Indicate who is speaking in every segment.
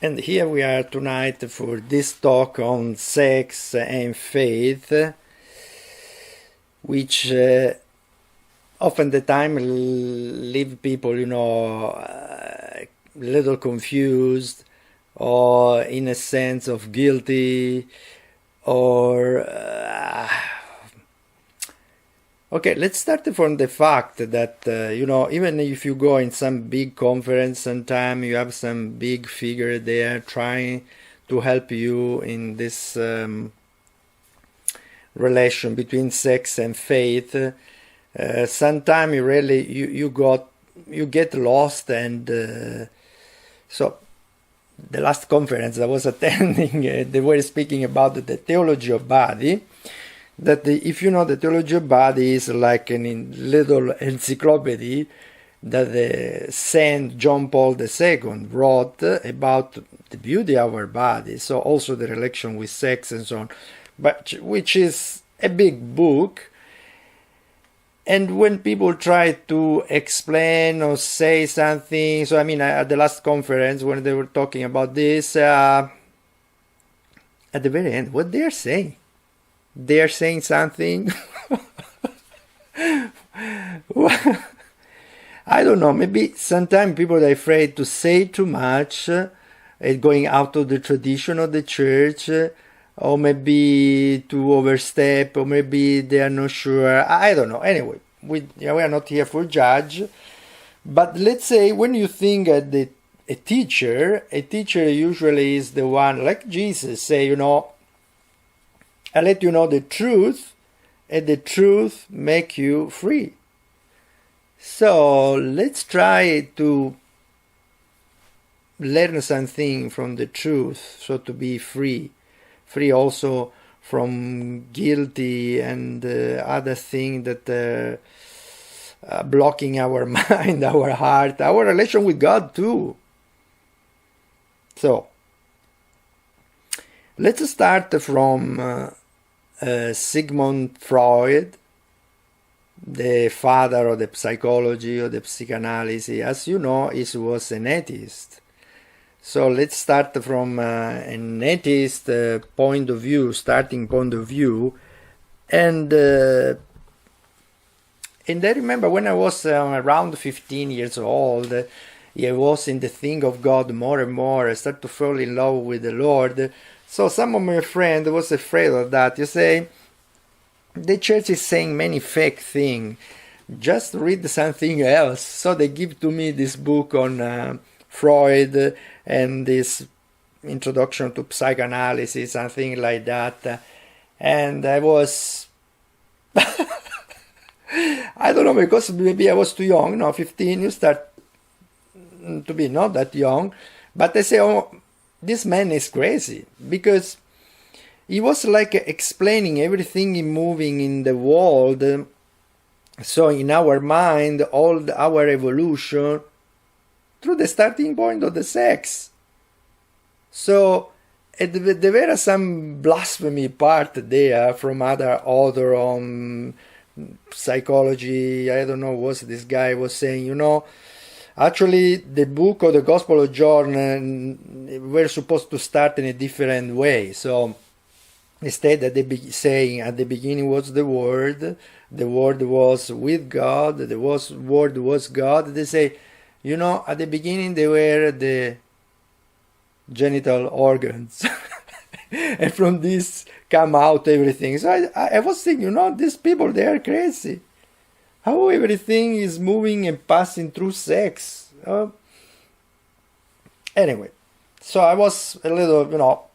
Speaker 1: And here we are tonight for this talk on sex and faith, which often the time leave people, a little confused or in a sense of guilty or... Okay, let's start from the fact that, even if you go in some big conference, sometimes you have some big figure there trying to help you in this relation between sex and faith. Sometimes you get lost, and so the last conference I was attending, they were speaking about the theology of body. That if you know, the theology of body is like a little encyclopedia that Saint John Paul II wrote about the beauty of our body, so also the relation with sex and so on, but which is a big book. And when people try to explain or say something, so I mean, at the last conference when they were talking about this, at the very end, what they are saying? They are saying something. I don't know, maybe sometimes people are afraid to say too much, going out of the tradition of the church, or maybe to overstep, or maybe they are not sure. I don't know. Anyway, we are not here for judge. But let's say when you think a teacher usually is the one, like Jesus say, I let you know the truth, and the truth make you free. So let's try to learn something from the truth, so to be free also from guilty and other things that are blocking our mind, our heart, our relation with God too. So let's start from Sigmund Freud, the father of the psychology or the psychoanalysis. As you know, he was an atheist. So let's start from an atheist starting point of view. And I remember when I was around 15 years old, I was in the thing of God more and more. I started to fall in love with the Lord. So some of my friends was afraid of that. You say, the church is saying many fake things. Just read something else. So they give to me this book on Freud and this introduction to psychoanalysis and things like that. And I was... I don't know, because maybe I was too young. 15, you start to be not that young. But I say, this man is crazy, because he was like explaining everything moving in the world. So in our mind, all our evolution through the starting point of the sex. So there were some blasphemy part there from other author on psychology. I don't know what this guy was saying, Actually, the book of the Gospel of John were supposed to start in a different way. So instead, saying at the beginning was the Word was with God, the Word was God. They say, at the beginning they were the genital organs. And from this come out everything. So I was thinking, these people, they are crazy. How everything is moving and passing through sex. Anyway, so I was a little,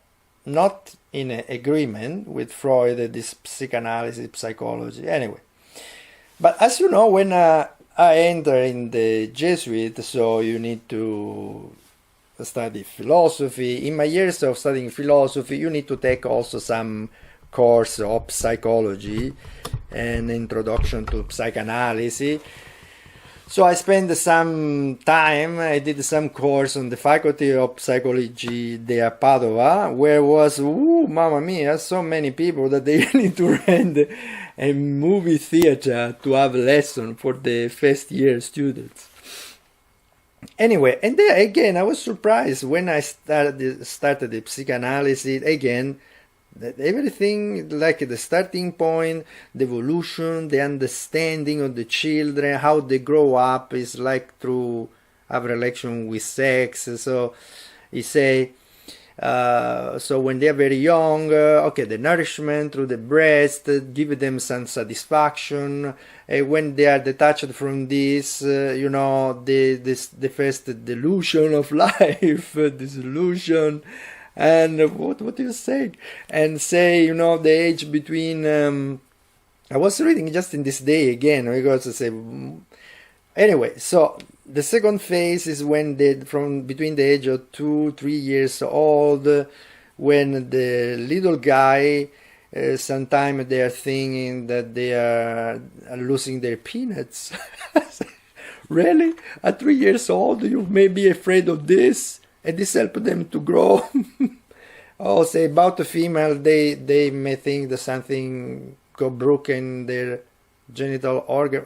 Speaker 1: not in agreement with Freud, this psychoanalysis, psychology. Anyway, but as you know, when I enter in the Jesuit, so you need to study philosophy. In my years of studying philosophy, you need to take also some course of psychology and introduction to psychoanalysis. So I spent some time, I did some course on the Faculty of Psychology de Padova, where was, mamma mia, so many people that they need to rent a movie theater to have a lesson for the first year students. Anyway, and then again, I was surprised when I started the psychoanalysis again. That everything, like the starting point, the evolution, the understanding of the children, how they grow up, is like through our relation with sex. So he say, so when they're very young, okay, the nourishment through the breast give them some satisfaction. When they are detached from this, the first delusion of life, disillusion, and what do you say? And say, the age between. I was reading just in this day again because I say. Anyway, so the second phase is when from between the age of 2-3 years old, when the little guy, sometimes they are thinking that they are losing their peanuts. Really? At 3 years old, you may be afraid of this, and this helps them to grow. Oh, say about the female, they may think that something got broken their genital organ.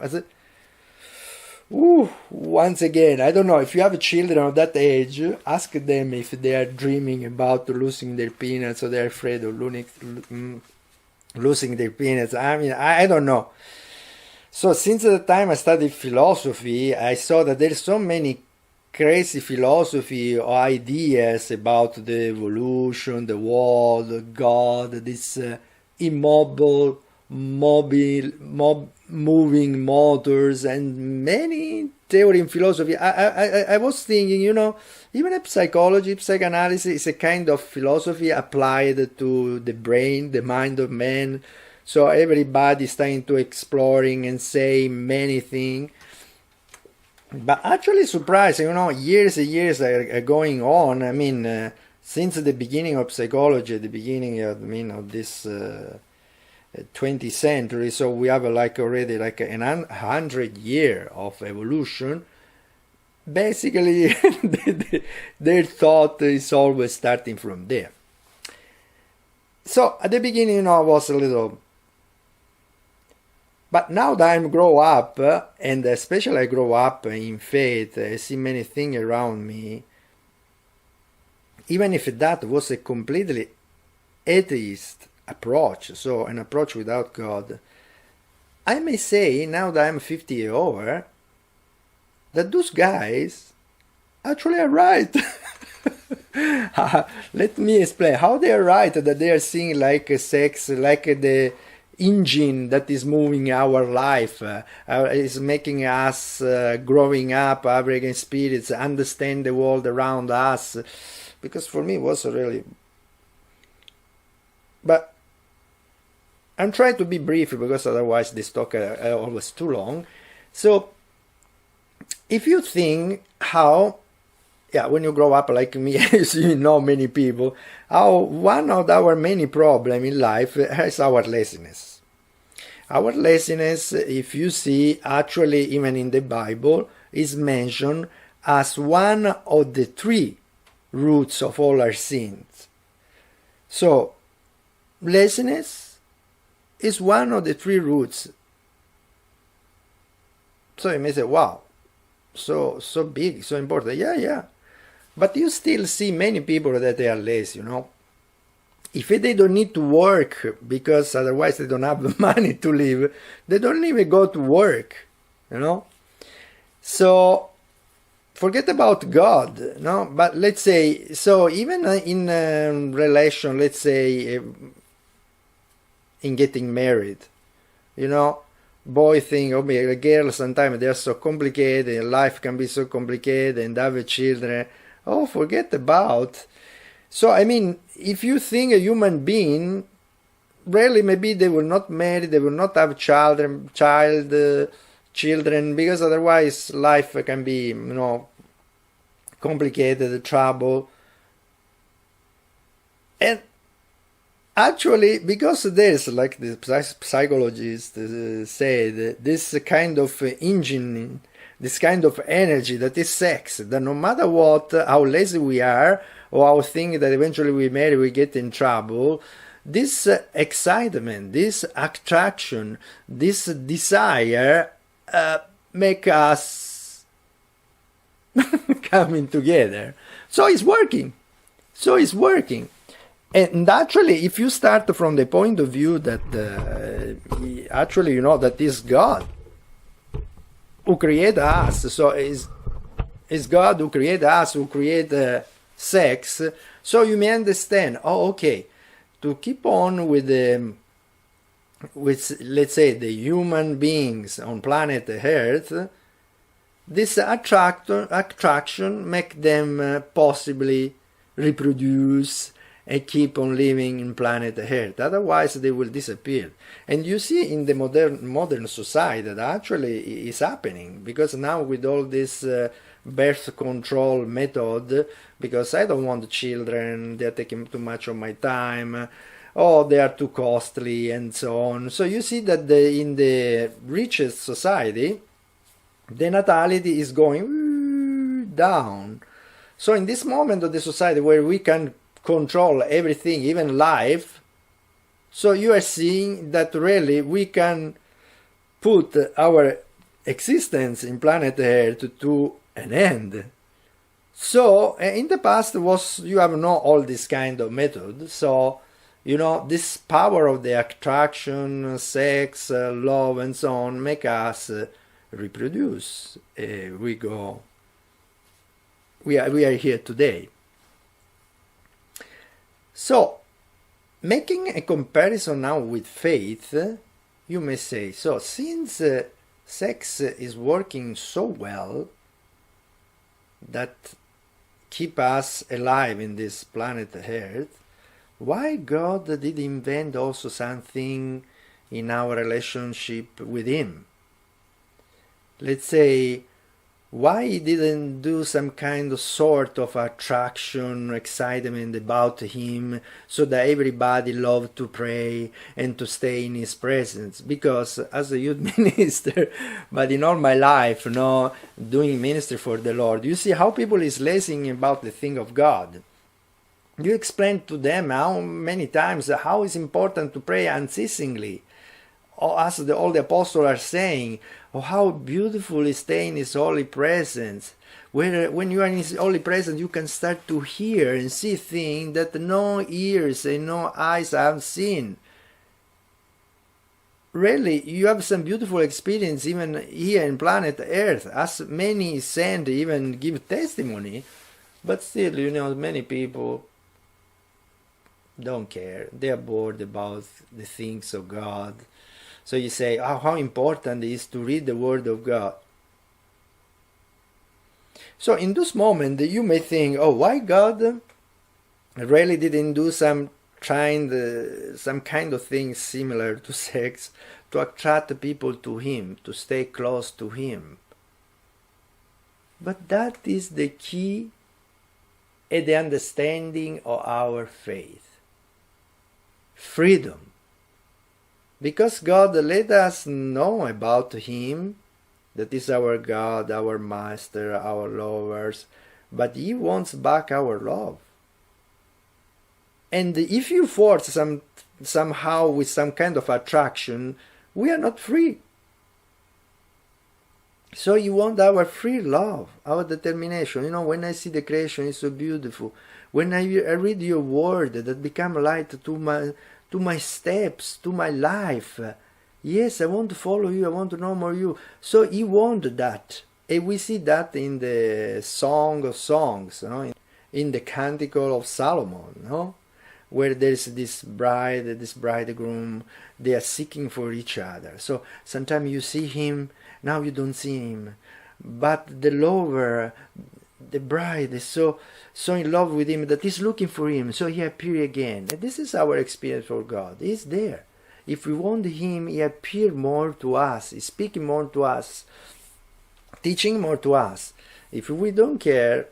Speaker 1: Once again, I don't know, if you have children of that age, ask them if they are dreaming about losing their peanuts or they're afraid of losing their peanuts. I mean, I don't know. So since the time I studied philosophy, I saw that there's so many crazy philosophy or ideas about the evolution, the world, God, this immobile, moving motors, and many theory in philosophy. I was thinking, even a psychology, psychoanalysis is a kind of philosophy applied to the brain, the mind of man. So everybody is trying to exploring and say many things. But actually surprising, years and years are going on. I mean, since the beginning of psychology, the beginning of this 20th century, so we have already 100 years of evolution. Basically, their thought is always starting from there. So at the beginning, I was a little. But now that I grow up, and especially I grow up in faith, I see many things around me. Even if that was a completely atheist approach, so an approach without God, I may say, now that I'm 50 years over, that those guys actually are right. Let me explain how they are right, that they are seeing like sex, like the engine that is moving our life, is making us growing up, having spirits, understand the world around us. Because for me it was really. But I'm trying to be brief because otherwise this talk is always too long. So if you think how, when you grow up like me, you know many people, how one of our many problems in life is our laziness. Our laziness, if you see, actually even in the Bible, is mentioned as one of the 3 roots of all our sins. So, laziness is one of the 3 roots. So you may say, wow, so big, so important. Yeah. But you still see many people that they are lazy, If they don't need to work, because otherwise they don't have the money to live, they don't even go to work, So, forget about God, But let's say, so even in a relation, let's say, in getting married, boy think, a girl, sometimes they're so complicated, and life can be so complicated, and have children. Oh, forget about. So, I mean, if you think a human being, really maybe they will not marry, they will not have children, because otherwise life can be, complicated, trouble. And actually, because there's, like the psychologists say, this kind of engine, this kind of energy that is sex, that no matter what, how lazy we are, or how think that eventually we marry, we get in trouble, this excitement, this attraction, this desire make us coming together. So it's working. So it's working. And actually, if you start from the point of view that actually, you know, that is God who created us, so is God who created us, who created sex, so you may understand, oh, okay, to keep on with the, with, let's say, the human beings on planet Earth, this attraction make them possibly reproduce and keep on living in planet Earth. Otherwise, they will disappear. And you see in the modern society that actually is happening, because now with all this birth control method, because I don't want children, they're taking too much of my time, oh, they are too costly, and so on. So you see that in the richest society, the natality is going down. So in this moment of the society where we can control everything, even life, so you are seeing that really we can put our existence in planet Earth to an end. So in the past was, you have no all this kind of method, so you know this power of the attraction, sex, love, and so on make us reproduce. We are here today. So, making a comparison now with faith, you may say, so since sex is working so well that keep us alive in this planet Earth, why God did invent also something in our relationship with Him? Let's say, why he didn't do some kind of sort of attraction, excitement about him, so that everybody loved to pray and to stay in his presence? Because as a youth minister, but in all my life, you know, doing ministry for the Lord, you see how people is lazy about the thing of God. You explain to them how many times how it's important to pray unceasingly. As all the apostles are saying, oh, how beautiful is staying in His holy presence. Where when you are in His holy presence, you can start to hear and see things that no ears and no eyes have seen. Really, you have some beautiful experience even here in planet Earth, as many send, even give testimony, but still, you know, many people don't care. They are bored about the things of God. So you say, oh, how important it is to read the Word of God. So in this moment, you may think, oh, why God really didn't do some kind of thing similar to sex to attract people to Him, to stay close to Him? But that is the key and the understanding of our faith. Freedom. Because God let us know about Him, that is our God, our Master, our lovers, but He wants back our love. And if you force somehow with some kind of attraction, we are not free. So you want our free love, our determination. You know, when I see the creation, it's so beautiful. When I read your word that become light to my steps, to my life. Yes, I want to follow you, I want to know more you. So He wanted that. And we see that in the Song of Songs, you know, in the Canticle of Solomon, no? Where there's this bride, this bridegroom, they are seeking for each other. So sometimes you see him, now you don't see him. But the lover, the bride is so in love with him that he's looking for him, so he appears again. And this is our experience for God. He's there. If we want him, he appears more to us, he's speaking more to us, teaching more to us. If we don't care,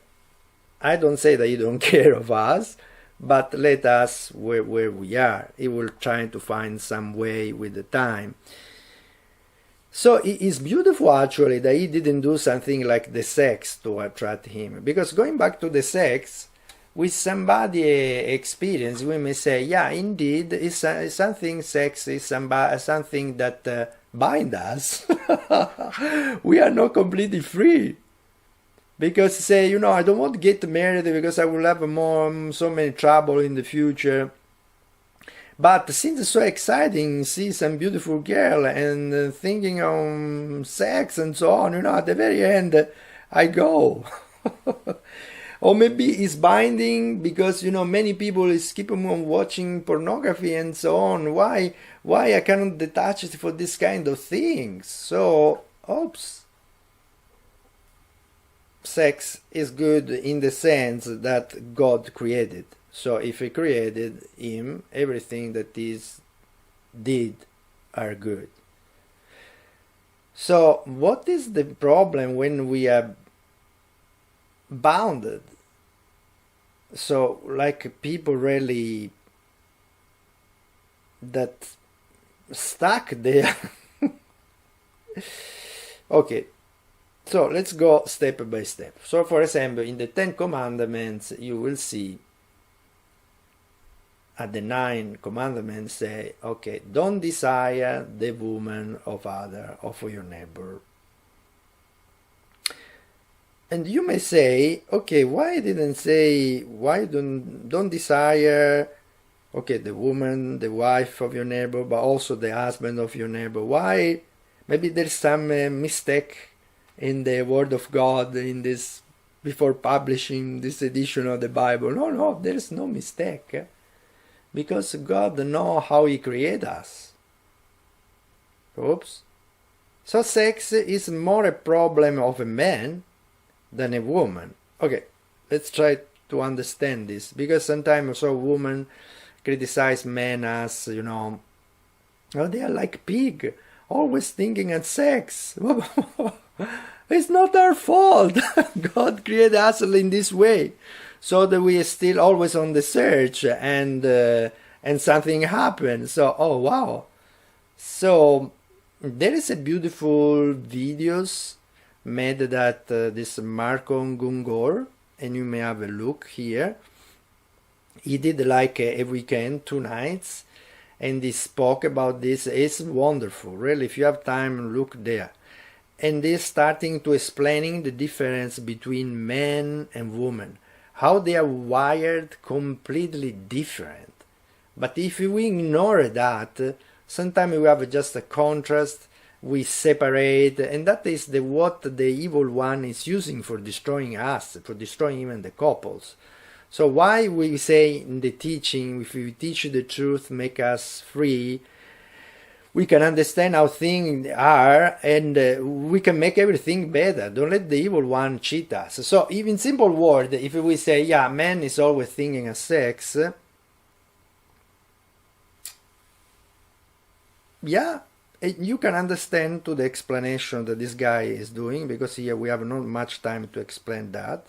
Speaker 1: I don't say that he don't care of us, but let us where we are. He will try to find some way with the time. So it's beautiful actually that he didn't do something like the sex to attract him. Because going back to the sex, with somebody experience, we may say, yeah, indeed, it's something sex is something that binds us. We are not completely free. because say, I don't want to get married because I will have so many trouble in the future. But since it's so exciting, see some beautiful girl and thinking on sex and so on, at the very end, I go. Or maybe it's binding because many people is keep on watching pornography and so on. Why I cannot detach it for this kind of things? So, oops. Sex is good in the sense that God created. So if He created him, everything that is did are good. So what is the problem when we are bounded? So like people really that stuck there. Okay, so let's go step by step. So for example, in the 10 Commandments, you will see at the 9 Commandments say, okay, don't desire the woman of other or for your neighbor. And you may say, okay, why didn't say, why don't desire, okay, the woman, the wife of your neighbor, but also the husband of your neighbor? Why? Maybe there's some mistake in the Word of God in this, before publishing this edition of the Bible. No, there's no mistake. Because God knows how He created us. Oops. So sex is more a problem of a man than a woman. Okay, let's try to understand this. Because sometimes women criticize men as, they are like pig, always thinking at sex. It's not our fault. God created us in this way. So that we are still always on the search and something happened. So, oh wow. So there is a beautiful videos made that this Marco Gungor, and you may have a look here. He did like a weekend, 2 nights, and he spoke about this. It's wonderful, really. If you have time, look there. And he's starting to explaining the difference between men and women. How they are wired completely different. But if we ignore that, sometimes we have just a contrast, we separate, and that is what the evil one is using for destroying us, for destroying even the couples. So why we say in the teaching, if we teach the truth, make us free, we can understand how things are, and we can make everything better. Don't let the evil one cheat us. So, even in simple words, if we say, yeah, man is always thinking of sex, yeah, you can understand to the explanation that this guy is doing, because here we have not much time to explain that.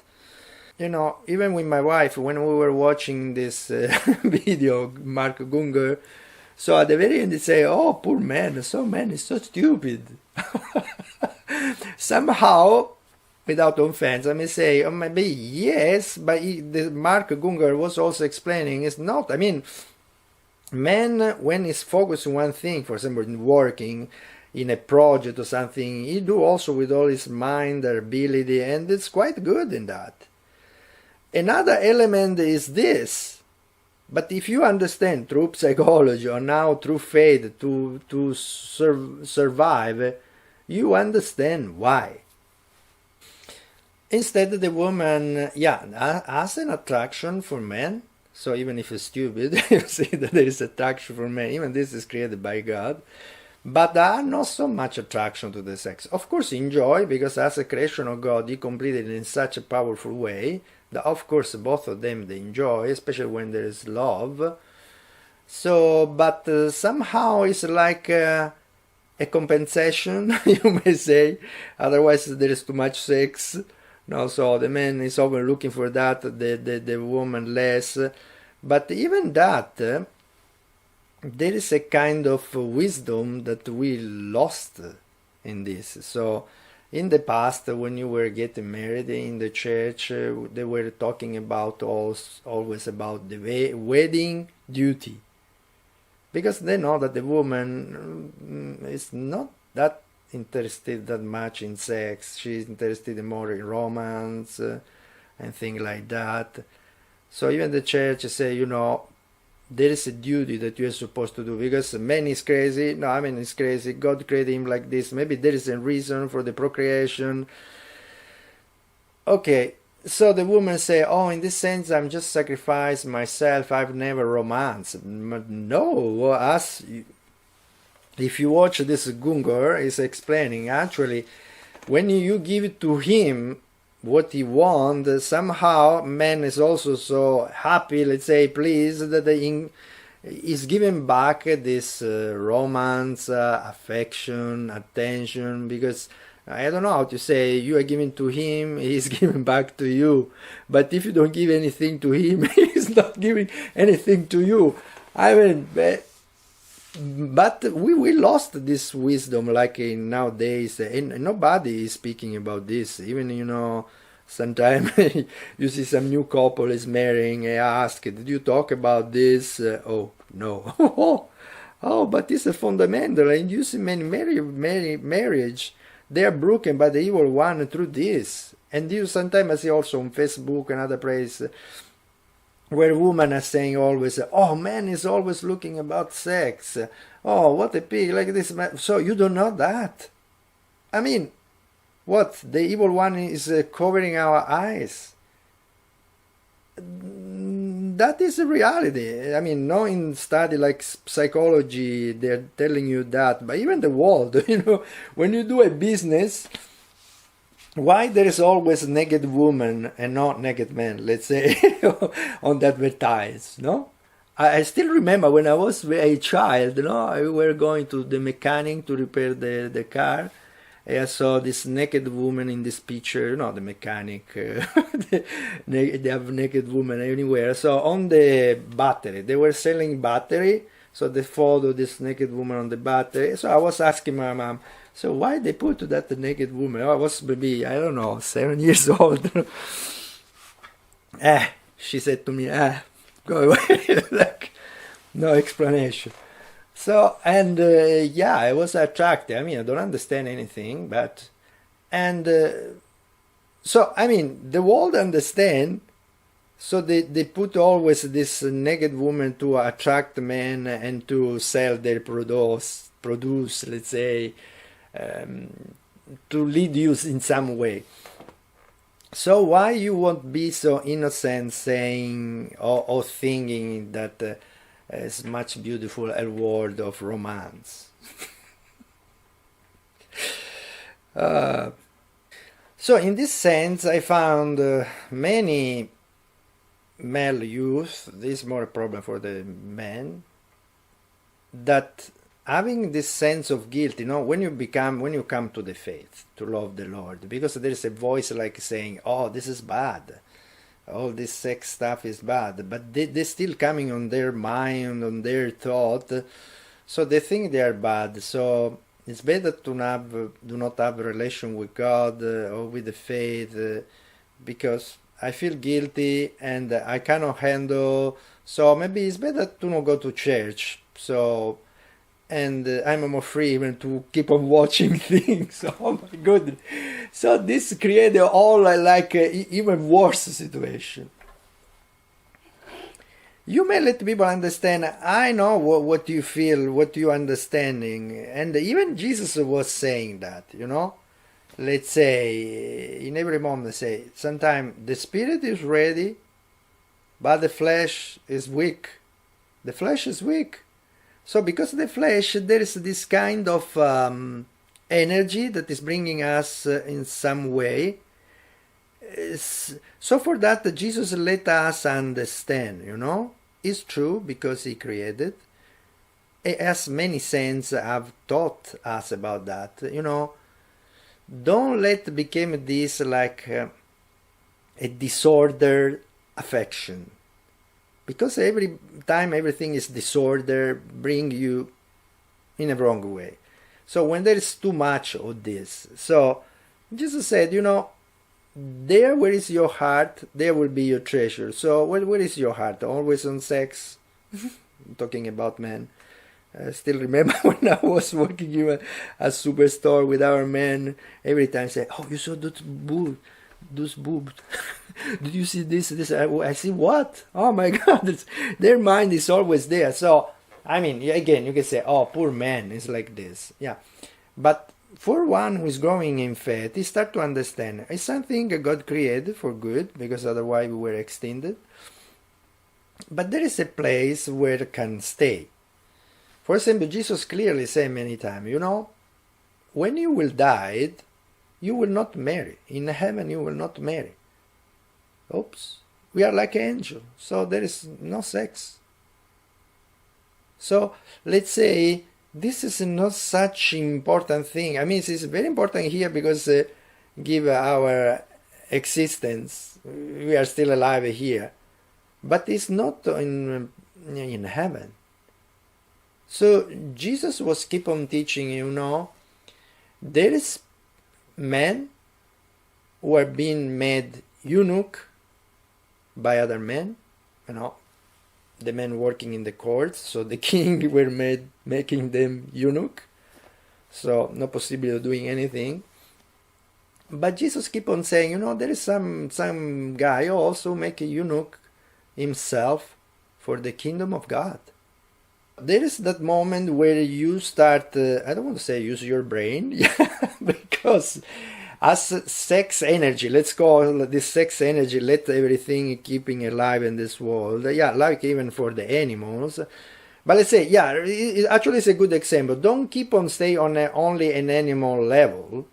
Speaker 1: Even with my wife, when we were watching this video, Mark Gungor, so at the very end they say, oh, poor man is so stupid. Somehow, without offense, I may say, oh, maybe yes, but Mark Gungor was also explaining, it's not, man, when he's focused on one thing, for example, in working, in a project or something, he do also with all his mind, their ability, and it's quite good in that. Another element is this. But if you understand through psychology or now through faith to survive, you understand why. Instead, the woman, has an attraction for men. So even if it's stupid, you see that there is attraction for men. Even this is created by God. But there are not so much attraction to the sex. Of course, enjoy, because as a creation of God, He completed it in such a powerful way. Of course, both of them they enjoy, especially when there is love. So, but somehow it's like a compensation, you may say. Otherwise, there is too much sex. No, so the man is often looking for that, the woman less. But even that, there is a kind of wisdom that we lost in this. So, in the past, when you were getting married in the church, they were talking about always about the wedding duty. Because they know that the woman is not that interested that much in sex. She's interested more in romance and things like that. So even the church say, there is a duty that you're supposed to do, because man is crazy. No, I mean, he's crazy. God created him like this. Maybe there is a reason for the procreation. Okay, so the woman say, oh, in this sense, I'm just sacrifice myself. I've never romanced. No, if you watch this, Gungor is explaining, actually, when you give it to him what he wants, somehow man is also so happy, let's say, pleased, that he's giving back this romance, affection, attention, because I don't know how to say, you are giving to him, he's giving back to you. But if you don't give anything to him, he's not giving anything to you. I mean, but we lost this wisdom, like in nowadays, and nobody is speaking about this. Even, sometimes you see some new couple is marrying, and ask, did you talk about this? Oh, no. Oh, but it's a fundamental, and you see many marriage, they are broken by the evil one through this. And you sometimes I see also on Facebook and other places where women are saying always, oh, man is always looking about sex. Oh, what a pig, like this man. So you don't know that. I mean, what? The evil one is covering our eyes. That is a reality. I mean, no in study like psychology, they're telling you that, but even the world, when you do a business, why there is always a naked woman and not naked man, let's say, on the advertise, no? I still remember when I was a child, we were going to the mechanic to repair the car, and I saw this naked woman in this picture, the mechanic, they have naked woman anywhere. So on the battery, they were selling battery, so they photo this naked woman on the battery. So I was asking my mom, so why they put that naked woman? I was maybe, I don't know, 7 years old. She said to me, go away. Like, no explanation. So, and I was attracted. I mean, I don't understand anything, but, and so, I mean, the world understand, so they put always this naked woman to attract men and to sell their produce, let's say, to lead you in some way. So why you won't be so innocent saying or thinking that it's much beautiful a world of romance? So in this sense, I found many male youth, this is more a problem for the men, that having this sense of guilt, when you come to the faith, to love the Lord, because there is a voice like saying, oh, this is bad, all this sex stuff is bad, but they're still coming on their mind, on their thought, so they think they are bad. So it's better to do not have a relation with God or with the faith, because I feel guilty and I cannot handle, so maybe it's better to not go to church. So, and I'm more free even to keep on watching things. Oh my goodness. So this created all like even worse situation. You may let people understand, I know what you feel, what you understanding. And even Jesus was saying that, Let's say, in every moment, say, sometimes the spirit is ready, but the flesh is weak. The flesh is weak. So because of the flesh, there is this kind of energy that is bringing us in some way. So for that, Jesus let us understand, It's true because he created. As many saints have taught us about that, Don't let become this like a disordered affection. Because every time everything is disorder, bring you in a wrong way. So when there is too much of this, so Jesus said, there where is your heart, there will be your treasure. So where is your heart? Always on sex? I'm talking about men. I still remember when I was working in a superstore with our man, every time say, "Oh, you saw those boobs. Did you see this? I see what? Oh my God!" Their mind is always there. So I mean, again, you can say, "Oh, poor man is like this." Yeah, but for one who is growing in faith, he start to understand it's something God created for good, because otherwise we were extended. But there is a place where it can stay. For example, Jesus clearly said many times, when you will die, you will not marry. In heaven, you will not marry. Oops. We are like angels, so there is no sex. So let's say this is not such important thing. I mean, it's very important here because give our existence, we are still alive here. But it's not in heaven. So Jesus was keep on teaching, there is men who are being made eunuch by other men, the men working in the courts, so the king were making them eunuch, so no possibility of doing anything. But Jesus keep on saying, there is some guy who also make a eunuch himself for the kingdom of God. There is that moment where you start, I don't want to say use your brain, because as sex energy, let's call this sex energy, let everything keeping alive in this world, like even for the animals. But let's say, it actually is a good example. Don't keep on staying on only an animal level,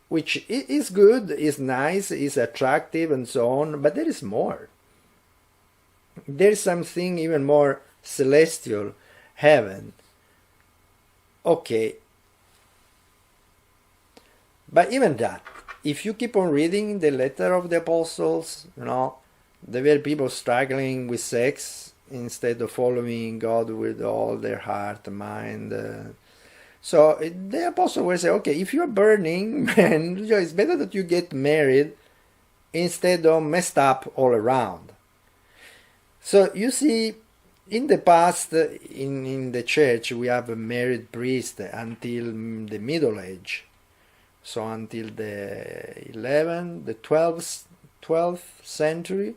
Speaker 1: which is good, is nice, is attractive and so on, but there is more. There's something even more celestial, heaven. Okay. But even that, if you keep on reading the letter of the apostles, there were people struggling with sex instead of following God with all their heart, mind. So the apostle will say, okay, if you're burning, man, it's better that you get married instead of messed up all around. So you see, in the past, in the church, we have a married priest until the Middle Age. So until the 12th century.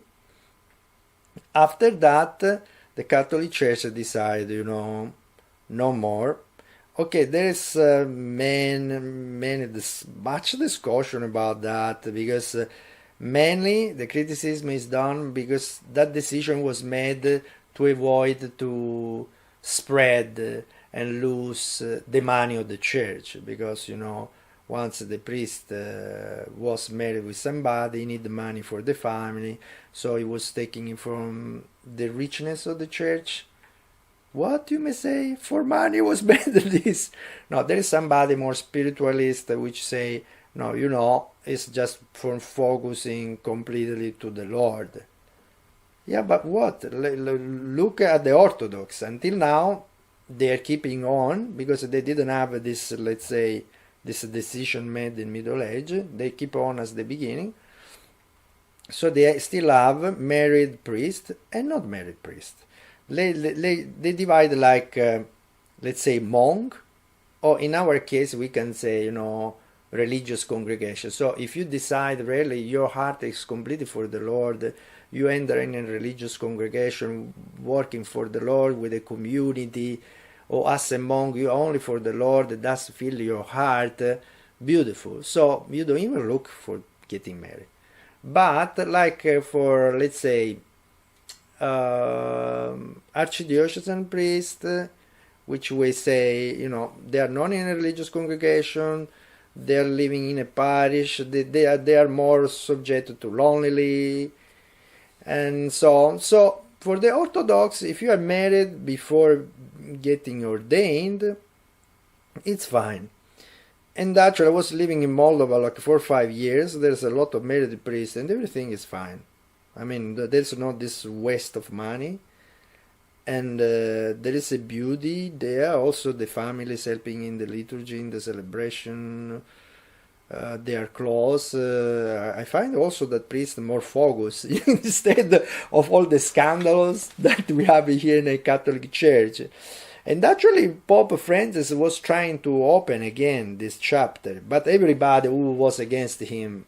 Speaker 1: After that, the Catholic Church decided, no more. Okay, there is much discussion about that, because mainly the criticism is done because that decision was made to avoid to spread and lose the money of the church, because once the priest was married with somebody, he needed money for the family, so he was taking it from the richness of the church. What you may say, for money was better than this. No, there is somebody more spiritualist which say, no, it's just for focusing completely to the Lord. Yeah, but what? Look at the Orthodox. Until now, they are keeping on because they didn't have this, let's say, this decision made in Middle Age. They keep on as the beginning. So they still have married priest and not married priest. They divide like, let's say, monk, or in our case, we can say, religious congregation. So if you decide really your heart is completely for the Lord, you enter in a religious congregation working for the Lord with a community, or as a monk, you only for the Lord, that's fill your heart, beautiful. So you don't even look for getting married. But like for, let's say, archdiocesan priest, which we say, they are not in a religious congregation, they are living in a parish, they are more subject to lonely, and so on. So for the Orthodox, if you are married before getting ordained, it's fine. And actually, I was living in Moldova like 4 or 5 years. There's a lot of married priests, and everything is fine. I mean, there's not this waste of money, and there is a beauty there. Also, the family is helping in the liturgy, in the celebration. They are close. I find also that priests are more focused instead of all the scandals that we have here in a Catholic Church. And actually, Pope Francis was trying to open again this chapter, but everybody who was against him,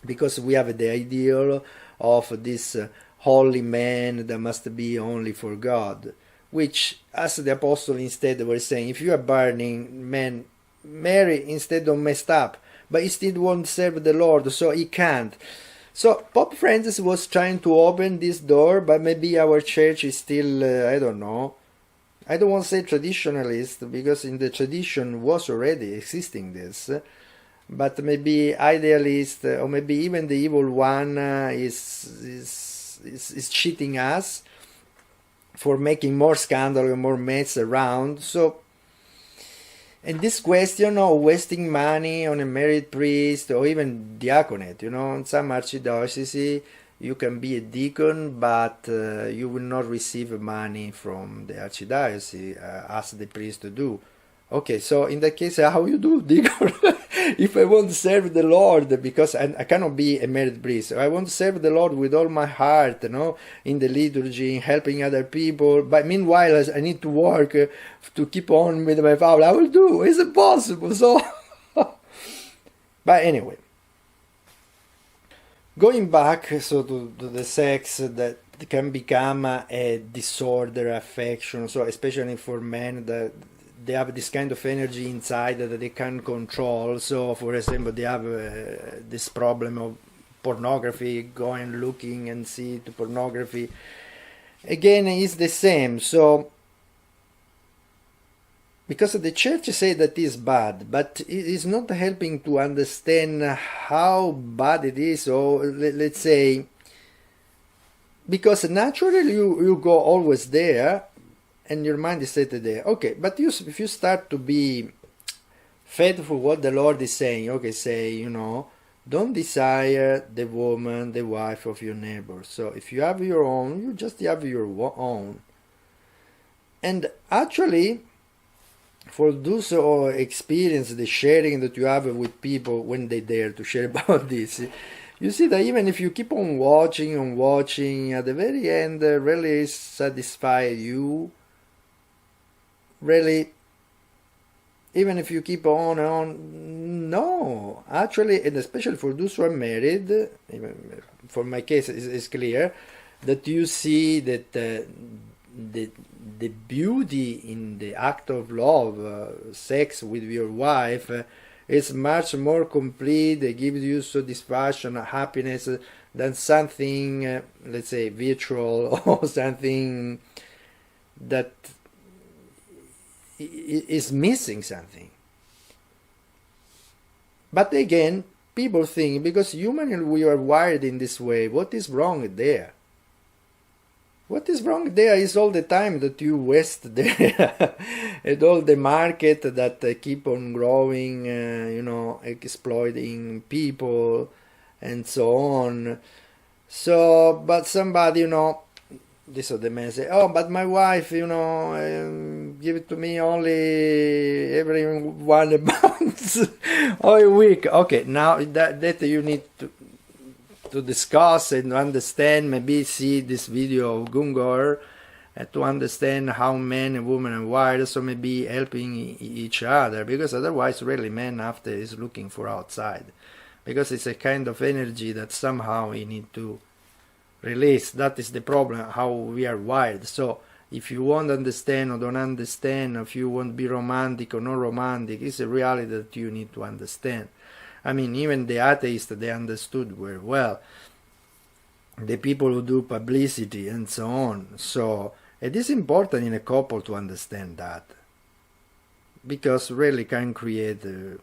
Speaker 1: because we have the ideal of this holy man that must be only for God, which, as the apostle instead were saying, if you are burning, man, marry instead of messed up, but he still won't serve the Lord, so he can't. So Pope Francis was trying to open this door, but maybe our church is still, I don't know, I don't want to say traditionalist, because in the tradition was already existing this, but maybe idealist, or maybe even the evil one is cheating us for making more scandal and more mess around. So, and this question of wasting money on a married priest or even diaconate, in some archdiocese you can be a deacon, but you will not receive money from the archdiocese as the priest do. Okay, so in that case, how you do, deacon? If I want to serve the Lord, because I cannot be a married priest, I want to serve the Lord with all my heart, in the liturgy, helping other people, but meanwhile I need to work to keep on with my family. I will do. It's impossible. So, but anyway, going back to the sex that can become a disorder, affection. So especially for men that they have this kind of energy inside that they can't control. So, for example, they have this problem of pornography, going looking and see to pornography. Again, it's the same. So, because the church say that is bad, but it is not helping to understand how bad it is. Or let's say, because naturally you go always there, and your mind is set there. Okay, but if you start to be faithful what the Lord is saying, okay, say, don't desire the woman, the wife of your neighbor. So if you have your own, you just have your own. And actually, for those who experience the sharing that you have with people when they dare to share about this, you see that even if you keep on watching, at the very end, really satisfy you. Really, even if you keep on and on, no. Actually, and especially for those who are married, even for my case, it's clear that you see that the beauty in the act of love, sex with your wife, is much more complete. It gives you satisfaction, happiness, than something, let's say, virtual or something that is missing something. But again, people think, because humanly we are wired in this way, what is wrong there? What is wrong there is all the time that you waste there, and all the market that keep on growing, exploiting people, and so on. So, but somebody, this is the man say, oh, but my wife, give it to me only every 1 month or a week. Okay, now that you need to discuss and understand, maybe see this video of Gungor to understand how men and women are wired, so maybe helping each other, because otherwise really man after is looking for outside, because it's a kind of energy that somehow you need to release. That is the problem, how we are wired. So if you won't understand or don't understand, if you won't be romantic or not romantic, it's a reality that you need to understand. I mean, even the atheists, they understood very well. The people who do publicity and so on. So it is important in a couple to understand that, because really can create a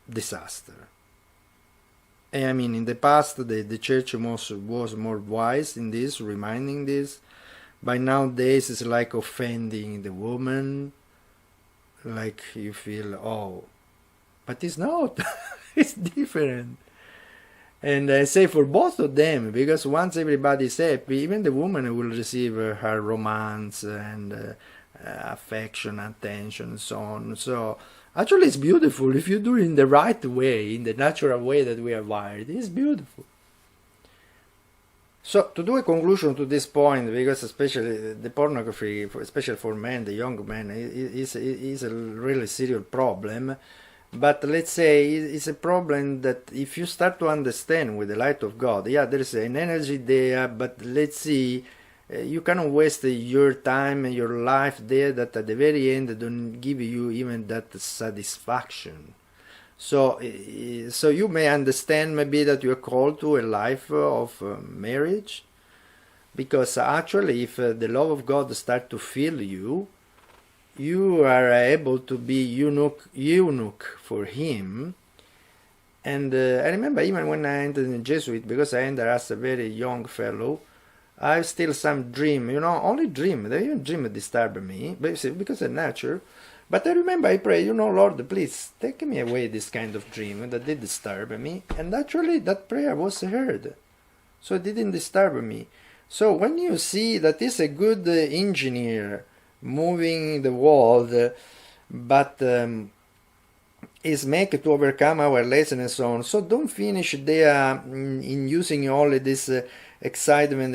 Speaker 1: disaster. I mean, in the past, the church was more wise in this, reminding this. By nowadays, it's like offending the woman. Like you feel, oh, but it's not. It's different. And I say for both of them, because once everybody is happy, even the woman will receive her romance and affection, attention, and so on. So actually, it's beautiful if you do it in the right way, in the natural way that we are wired. It's beautiful. So to do a conclusion to this point, because especially the pornography, especially for men, the young men, is a really serious problem. But let's say it's a problem that if you start to understand with the light of God, yeah, there is an energy there, but let's see, you cannot waste your time and your life there that at the very end don't give you even that satisfaction. So you may understand maybe that you are called to a life of marriage, because actually if the love of God start to fill you, you are able to be eunuch for Him. And I remember even when I entered in Jesuit, because I entered as a very young fellow, I have still some dream, only dream. The even dream disturbed me, because of nature. But I remember I pray, Lord, please take me away this kind of dream that did disturb me. And actually that prayer was heard. So it didn't disturb me. So when you see that is a good engineer moving the world, but is make to overcome our laziness and so on. So don't finish there in using only this excitement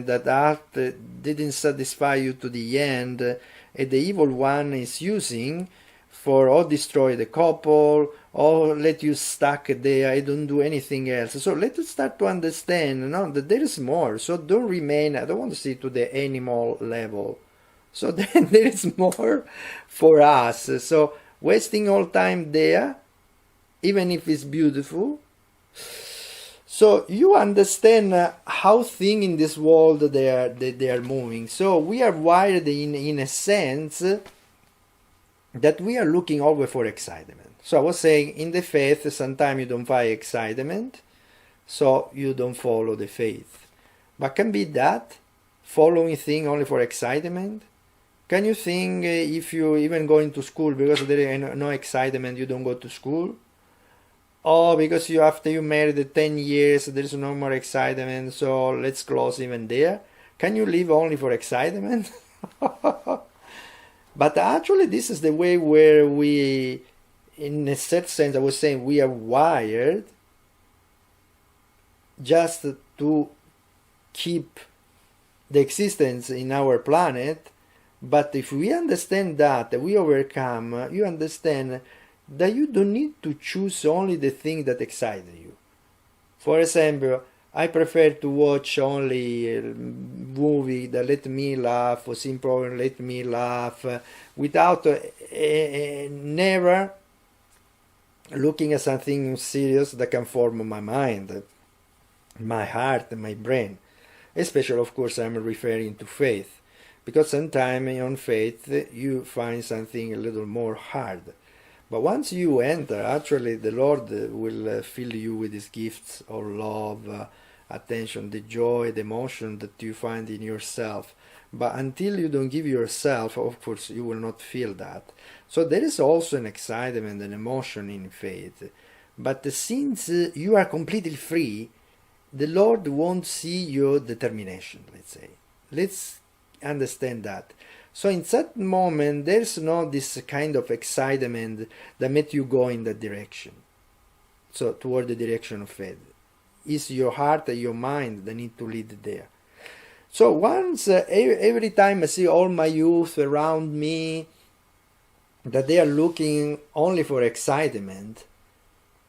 Speaker 1: that art didn't satisfy you to the end, and the evil one is using for or destroy the couple or let you stuck there and don't do anything else. So let us start to understand that there is more. So don't remain, I don't want to see to the animal level. So then there is more for us. So wasting all time there, even if it's beautiful. So you understand how things in this world they are moving. So we are wired in a sense that we are looking always for excitement. So I was saying in the faith sometimes you don't find excitement, so you don't follow the faith. But can be that following thing only for excitement? Can you think if you even going to school because there is no excitement you don't go to school? Or because after you married 10 years there is no more excitement, so let's close even there? Can you live only for excitement? But actually this is the way where we, in a certain sense I was saying, we are wired just to keep the existence in our planet. But if we understand that, we overcome, you understand that you don't need to choose only the thing that excites you. For example, I prefer to watch only movie that let me laugh, or scene program let me laugh, without never looking at something serious that can form my mind, my heart, my brain. Especially, of course, I'm referring to faith. Because sometimes on faith you find something a little more hard. But once you enter, actually the Lord will fill you with His gifts of love, attention, the joy, the emotion that you find in yourself. But until you don't give yourself, of course, you will not feel that. So there is also an excitement, an emotion in faith. But since you are completely free, the Lord won't see your determination, let's say. Let's understand that. So in that moment there's no this kind of excitement that makes you go in that direction, so toward the direction of faith. It's your heart and your mind that need to lead there. So once every time I see all my youth around me that they are looking only for excitement,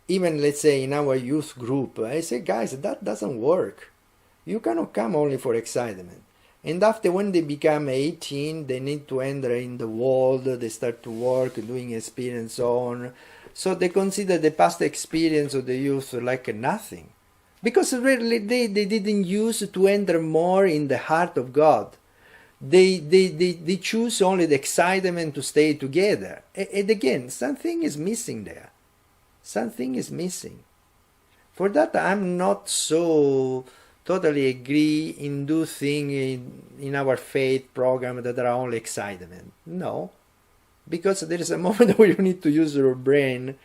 Speaker 1: even let's say in our youth group, I say, guys, that doesn't work. You cannot come only for excitement. And after when they become 18, they need to enter in the world, they start to work, doing experience, so on. So they consider the past experience of the youth like nothing. Because really they didn't use to enter more in the heart of God. They choose only the excitement to stay together. And again, something is missing there. Something is missing. For that I'm not so totally agree in do things in our faith program that are only excitement. No, because there is a moment where you need to use your brain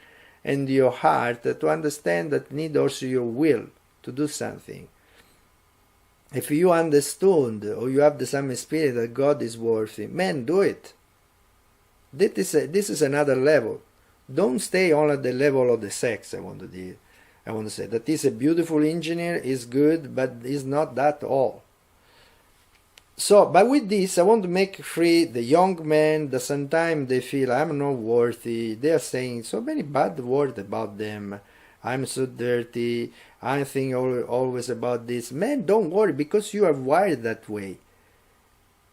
Speaker 1: and your heart to understand that need also your will to do something. If you understood or you have the same spirit that God is worthy, man, do it. This is another level. Don't stay only at the level of the sex, I want to do. I want to say that is a beautiful engineer, is good, but is not that all. So, but with this, I want to make free the young men that sometimes they feel I'm not worthy. They are saying so many bad words about them. I'm so dirty. I think always about this. Man, don't worry, because you are wired that way.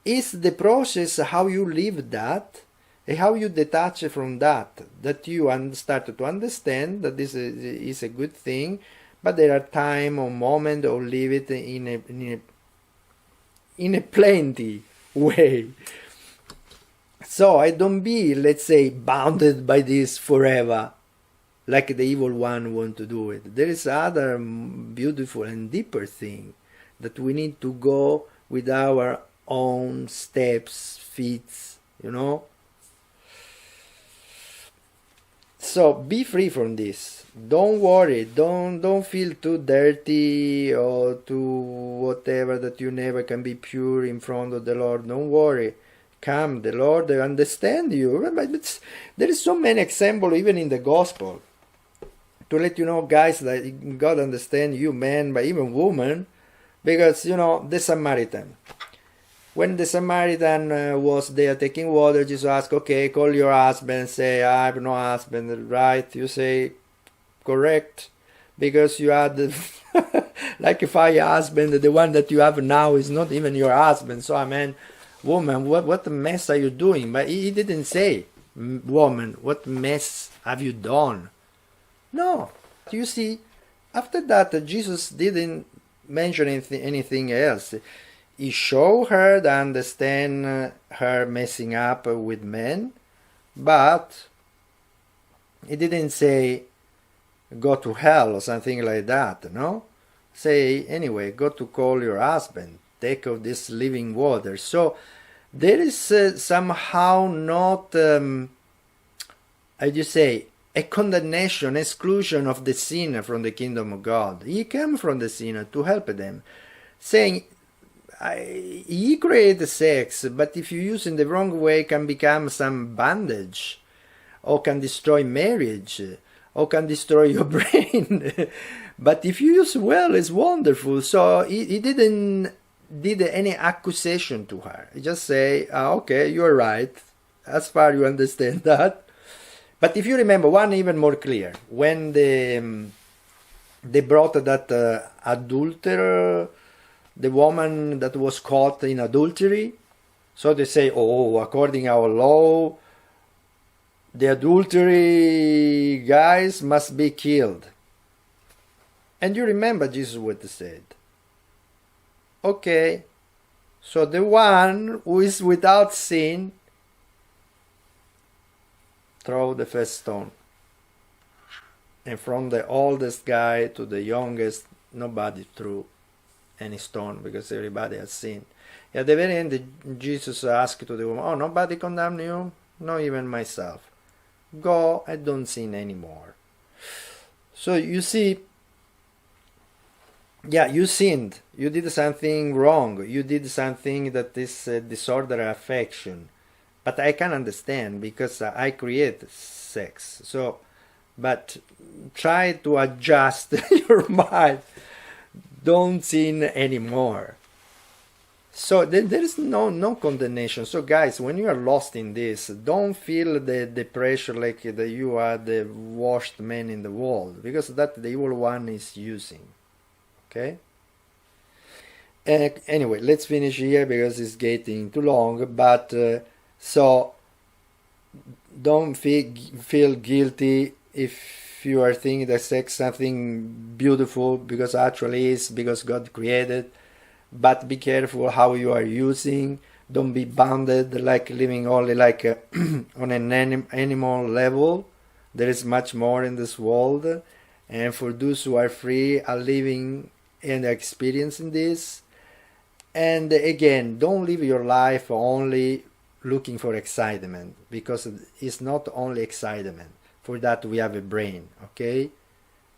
Speaker 1: It's the process how you live that and how you detach from that you start to understand that this is a good thing, but there are time or moment or leave it in a plenty way. So I don't be, let's say, bounded by this forever, like the evil one want to do it. There is other beautiful and deeper thing that we need to go with our own steps, feet, you know. So be free from this. Don't worry. Don't feel too dirty or too whatever that you never can be pure in front of the Lord. Don't worry. Come, the Lord understand you. But there is so many examples even in the gospel to let you know, guys, that God understand you, man, but even woman, because you know the Samaritan. When the Samaritan was there taking water, Jesus asked, okay, call your husband, say, I have no husband, right? You say, correct, because you had like a fire husband, the one that you have now is not even your husband. So I mean, woman, what mess are you doing? But he didn't say, woman, what mess have you done? No. You see, after that, Jesus didn't mention anything else. He showed her to understand her messing up with men, but he didn't say go to hell or something like that, no? Say, anyway, go to call your husband, take of this living water. So there is somehow not, how do you say, a condemnation, exclusion of the sinner from the kingdom of God. He came from the sinner to help them, saying, he created sex, but if you use in the wrong way, can become some bandage, or can destroy marriage, or can destroy your brain. But if you use well, it's wonderful. So he didn't did any accusation to her. He just say, okay, you're right, as far you understand that. But if you remember, one even more clear, when they brought that adulterer, the woman that was caught in adultery, so they say, oh, according our law, the adultery guys must be killed. And you remember Jesus what he said. Okay, so the one who is without sin, throw the first stone. And from the oldest guy to the youngest, nobody threw any stone, because everybody has sinned. At the very end, Jesus asked to the woman, oh, nobody condemned you? Not even myself. Go and don't sin anymore. So you see, yeah, you sinned. You did something wrong. You did something that is disorder affection. But I can understand, because I create sex. So, but try to adjust your mind. Don't sin anymore. So there is no condemnation. So guys, when you are lost in this, don't feel the pressure like that you are the worst man in the world, because that the evil one is using. Okay? Anyway, let's finish here because it's getting too long. But so don't feel guilty if you are thinking that sex is something beautiful, because actually it's because God created. But be careful how you are using. Don't be bounded, like living only like on an animal level. There is much more in this world, and for those who are free, are living and experiencing this. And again, don't live your life only looking for excitement, because it's not only excitement. For that we have a brain, okay?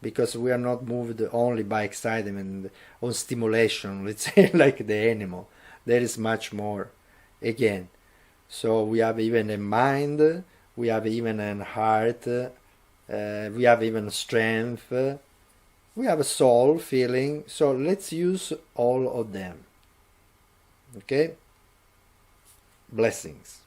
Speaker 1: Because we are not moved only by excitement or stimulation, let's say, like the animal. There is much more, again. So we have even a mind, we have even a heart, we have even strength, We have a soul, feeling, so let's use all of them. Okay? Blessings.